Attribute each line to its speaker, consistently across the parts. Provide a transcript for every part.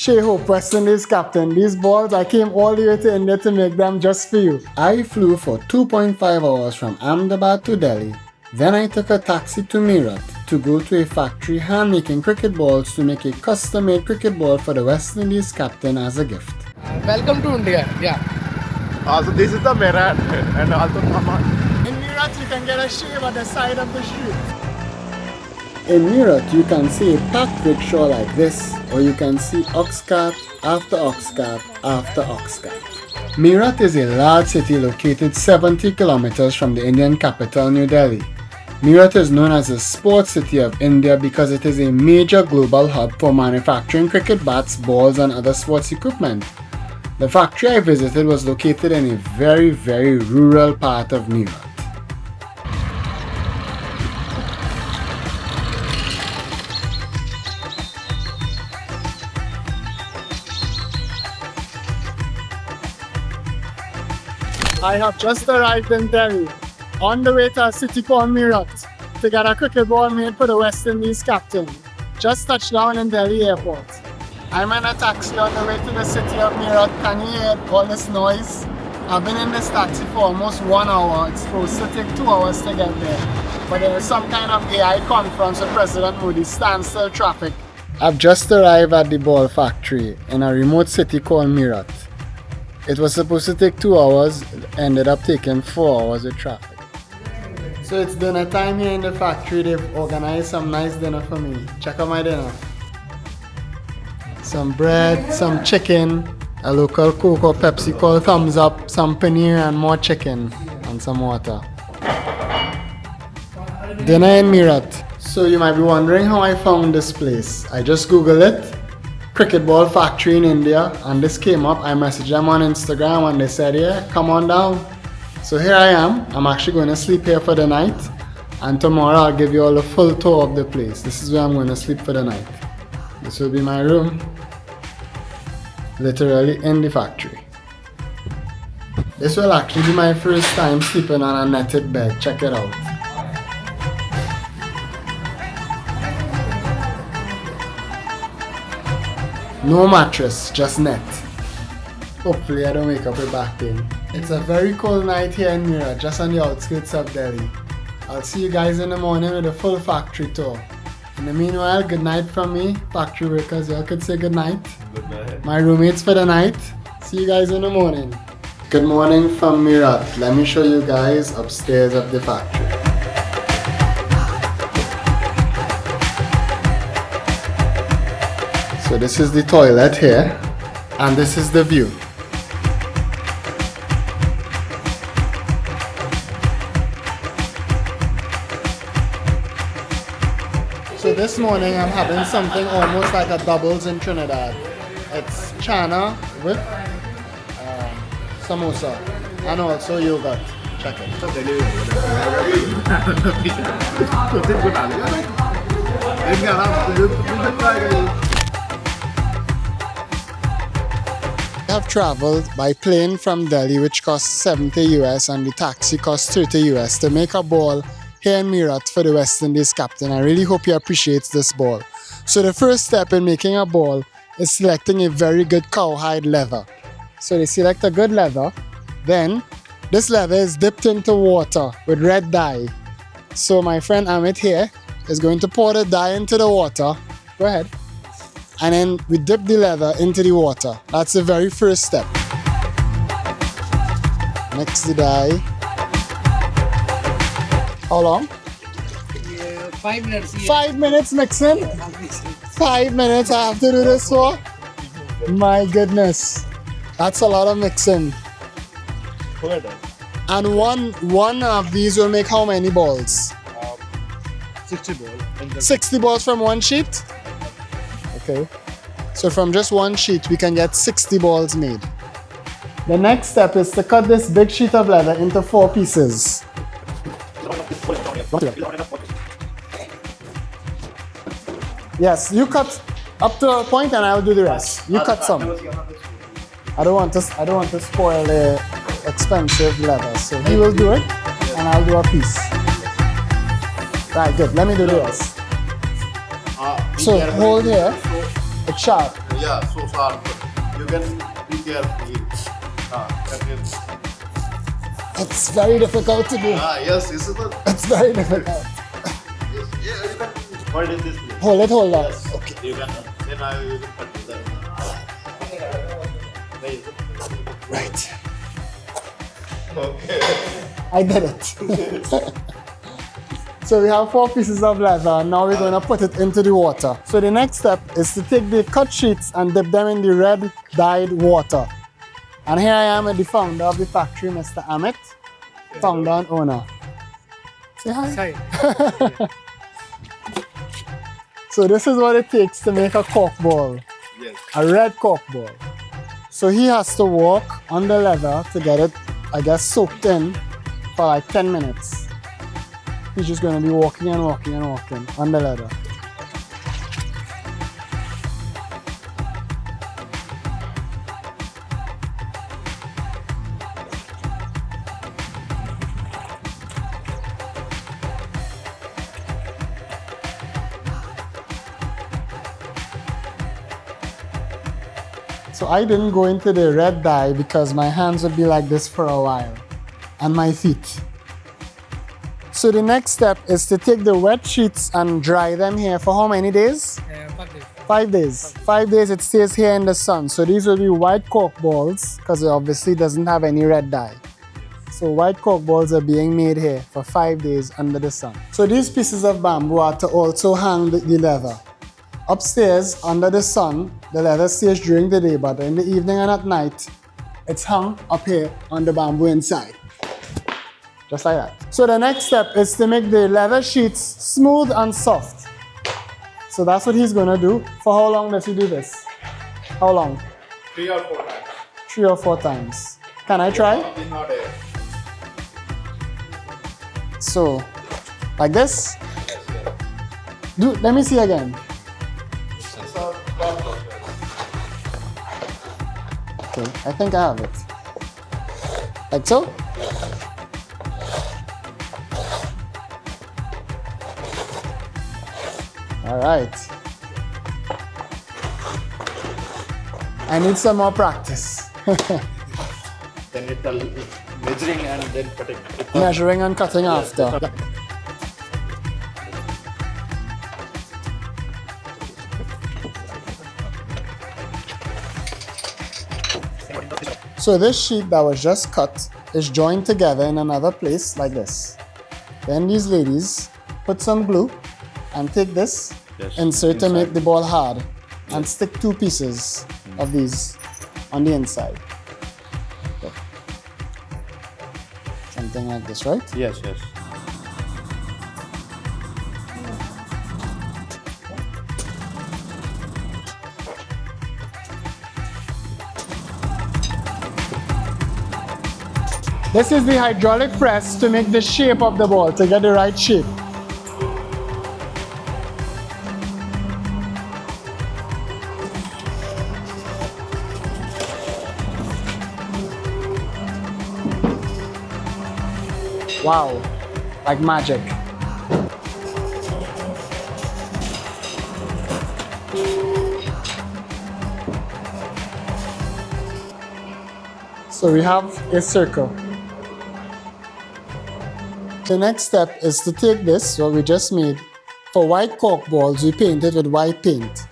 Speaker 1: Shea Hope, West Indies captain. These balls, I came all the way to India to make them just for you. I flew for 2.5 hours from Ahmedabad to Delhi. Then I took a taxi to Meerut to go to a factory hand-making cricket balls to make a custom-made cricket ball for the West Indies captain as a gift.
Speaker 2: Welcome to India. Yeah.
Speaker 3: So this is the meerut and also
Speaker 1: In Meerut, you can get a shave at the side of the street. In Meerut, you can see a packed rickshaw like this, or you can see ox cart after ox cart after ox cart. Meerut is a large city located 70 kilometers from the Indian capital, New Delhi. Meerut is known as the sports city of India because it is a major global hub for manufacturing cricket bats, balls and other sports equipment. The factory I visited was located in a very rural part of Meerut. I have just arrived in Delhi, on the way to a city called Meerut to get a cricket ball made for the West Indies captain. Just touched down in Delhi airport. I'm in a taxi on the way to the city of Meerut. Can you hear all this noise? I've been in this taxi for almost 1 hour. It's supposed to take 2 hours to get there. But there is some kind of AI conference with President Modi, standstill traffic. I've just arrived at the ball factory in a remote city called Meerut. It was supposed to take 2 hours, ended up taking 4 hours with traffic. So it's dinner time here in the factory. They've organized some nice dinner for me. Check out my dinner. Some bread, some chicken, a local Coke or Pepsi called Thumbs Up, some paneer and more chicken, and some water. Dinner in Meerut. So you might be wondering how I found this place. I just googled it. Cricket ball factory in India, and this came up. I messaged them on Instagram and they said, yeah, come on down. So here I am. I'm actually going to sleep here for the night, and tomorrow I'll give you all a full tour of the place. This is where I'm going to sleep for the night. This will be my room, literally in the factory. This will actually be my first time sleeping on a netted bed. Check it out. No mattress, just net. Hopefully I don't wake up with back pain. It's a very cold night here in Meerut, just on the outskirts of Delhi. I'll see you guys in the morning with a full factory tour. In the meanwhile, good night from me, factory workers. Y'all could say good night.
Speaker 3: Good night.
Speaker 1: My roommates for the night. See you guys in the morning. Good morning from Meerut. Let me show you guys upstairs of the factory. So this is the toilet here, and this is the view. So this morning I'm having something almost like a doubles in Trinidad. It's chana with samosa and also yogurt. Check it. I have traveled by plane from Delhi, which costs 70 US, and the taxi costs 30 US to make a ball here in Meerut for the West Indies captain. I really hope you appreciate this ball. So the first step in making a ball is selecting a very good cowhide leather. So they select a good leather, then this leather is dipped into water with red dye. So my friend Amit here is going to pour the dye into the water. Go ahead. And then we dip the leather into the water. That's the very first step. Mix the dye. How long?
Speaker 2: 5 minutes.
Speaker 1: 5 minutes mixing? 5 minutes I have to do this for? My goodness. That's a lot of mixing. And one of these will make how many balls?
Speaker 3: 60 balls.
Speaker 1: 60 balls from one sheet? Okay. So from just one sheet we can get 60 balls made. The next step is to cut this big sheet of leather into 4 pieces. Yes, you cut up to a point and I'll do the rest. You cut some. I don't want to spoil the expensive leather, so he will do it and I'll do a piece. Right, good. Let me do the rest. So hold here. It's sharp.
Speaker 3: Yeah, so sharp. You can be careful. Cut it.
Speaker 1: It's very difficult to do.
Speaker 3: Yes, this is the.
Speaker 1: It's very difficult.
Speaker 3: Yes, yeah, you can hold it this way.
Speaker 1: Hold on.
Speaker 3: Yes. Okay. You can. Then I will cut it there.
Speaker 1: Right.
Speaker 3: Okay.
Speaker 1: I did it. So we have 4 pieces of leather and now we're going to put it into the water. So the next step is to take the cut sheets and dip them in the red dyed water. And here I am with the founder of the factory, Mr. Amit, founder and owner. Say hi.
Speaker 2: Sorry.
Speaker 1: So this is what it takes to make a cork ball,
Speaker 3: Yes.
Speaker 1: a red cork ball. So he has to walk on the leather to get it, I guess, soaked in for like 10 minutes. He's just going to be walking and walking and walking on the leather. So I didn't go into the red dye because my hands would be like this for a while, and my feet. So the next step is to take the wet sheets and dry them here for how many days? 5 days. 5 days it stays here in the sun. So these will be white cork balls because it obviously doesn't have any red dye. So white cork balls are being made here for 5 days under the sun. So these pieces of bamboo are to also hang the leather. Upstairs, under the sun, the leather stays during the day, but in the evening and at night, it's hung up here on the bamboo inside. Just like that. So the next step is to make the leather sheets smooth and soft. So that's what he's gonna do. For how long does he do this? How long?
Speaker 3: 3 or 4 times.
Speaker 1: 3 or 4 times. Can I try?
Speaker 3: In hot air.
Speaker 1: So, like this? Let me see again. Okay, I think I have it. Like so? All right. I need some more practice.
Speaker 3: Then it's measuring and then cutting.
Speaker 1: Measuring and cutting after. So this sheet that was just cut is joined together in another place like this. Then these ladies put some glue and take this, insert to make the ball hard, and stick 2 pieces of these on the inside. Okay. Something like this, right?
Speaker 3: Yes, yes.
Speaker 1: This is the hydraulic press to make the shape of the ball, to get the right shape. Wow, like magic. So we have a circle. The next step is to take this, what we just made. For white cork balls, we paint it with white paint.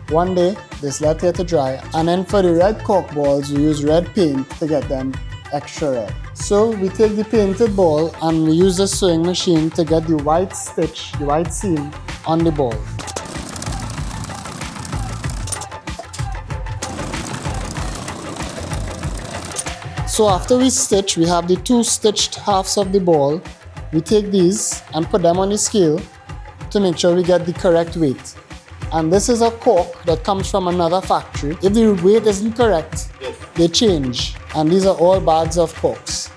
Speaker 1: One day, this left here to dry, and then for the red cork balls, we use red paint to get them extra red. So we take the painted ball and we use the sewing machine to get the white stitch, the white seam on the ball. So after we stitch, we have the 2 stitched halves of the ball. We take these and put them on the scale to make sure we get the correct weight. And this is a cork that comes from another factory. If the weight isn't correct, they change. And these are all bags of corks.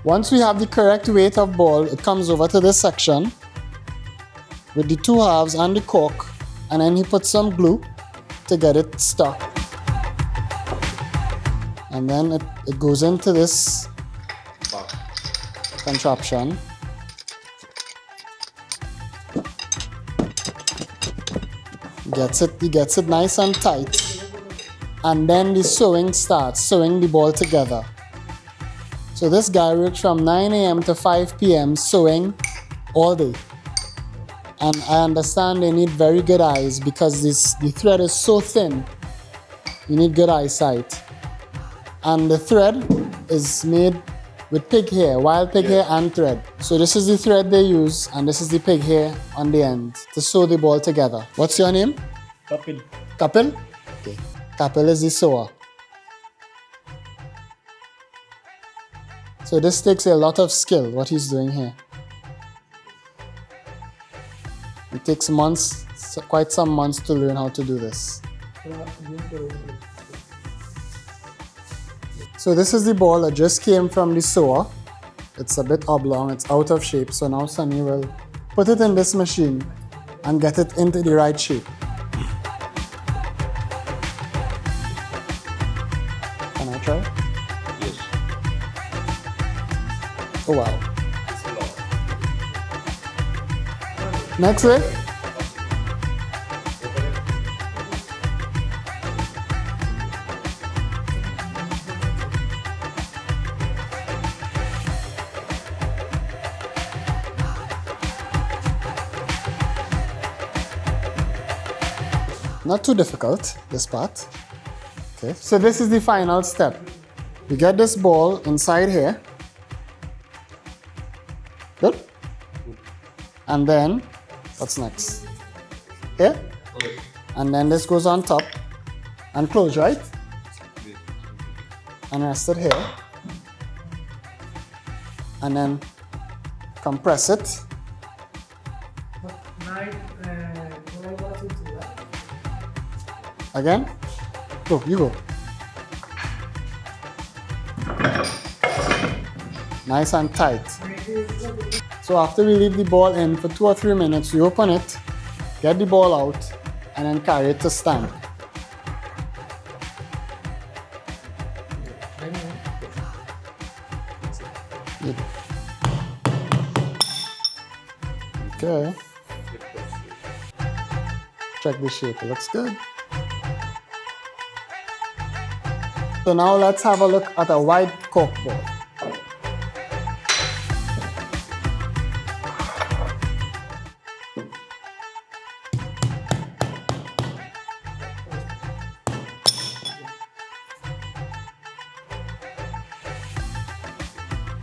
Speaker 1: Once we have the correct weight of ball, it comes over to this section with the 2 halves and the cork, and then he puts some glue to get it stuck. And then it goes into this contraption He gets it nice and tight. And then the sewing starts, sewing the ball together. So this guy works from 9 a.m. to 5 p.m. sewing all day. And I understand they need very good eyes because the thread is so thin. You need good eyesight. And the thread is made with pig hair, wild pig hair and thread. So this is the thread they use and this is the pig hair on the end to sew the ball together. What's your name?
Speaker 3: Kapil.
Speaker 1: Kapil? Okay. Kapil is the sewer. So this takes a lot of skill, what he's doing here. It takes months, quite some months to learn how to do this. So this is the ball that just came from the sewer. It's a bit oblong, it's out of shape. So now Sunny will put it in this machine and get it into the right shape. Can I try?
Speaker 3: Yes.
Speaker 1: Oh wow.
Speaker 3: It's a lot.
Speaker 1: Next way. Not too difficult, this part. Okay, so this is the final step. You get this ball inside here. Good. And then, what's next? Here. And then this goes on top and close, right? And rest it here. And then compress it. Again? Go, you go. Nice and tight. So after we leave the ball in for 2 or 3 minutes, you open it, get the ball out, and then carry it to stand. Good. Okay. Check the shape, it looks good. So now let's have a look at a wide cork ball.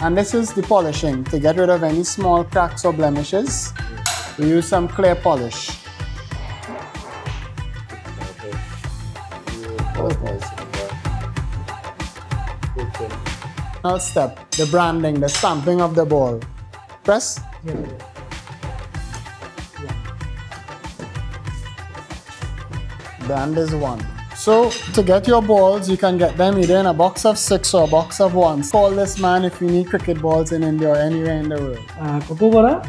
Speaker 1: And this is the polishing. To get rid of any small cracks or blemishes, we use some clear polish. Final step, the branding, the stamping of the ball. Press. Brand is 1. So to get your balls, you can get them either in a box of 6 or a box of 1. Call this man if you need cricket balls in India or anywhere in the world.
Speaker 2: Kokobara,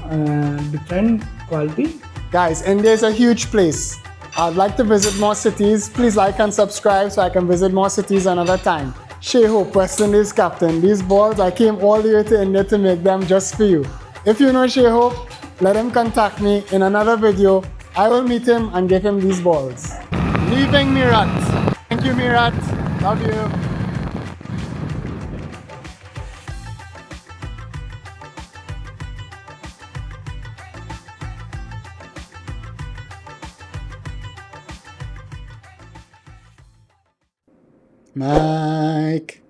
Speaker 2: different quality.
Speaker 1: Guys, India is a huge place. I'd like to visit more cities. Please like and subscribe so I can visit more cities another time. Shea Hope, West Indies captain. These balls, I came all the way to India to make them just for you. If you know Shea Hope, let him contact me in another video. I will meet him and give him these balls. Leaving Meerut. Thank you, Meerut. Love you. Mike.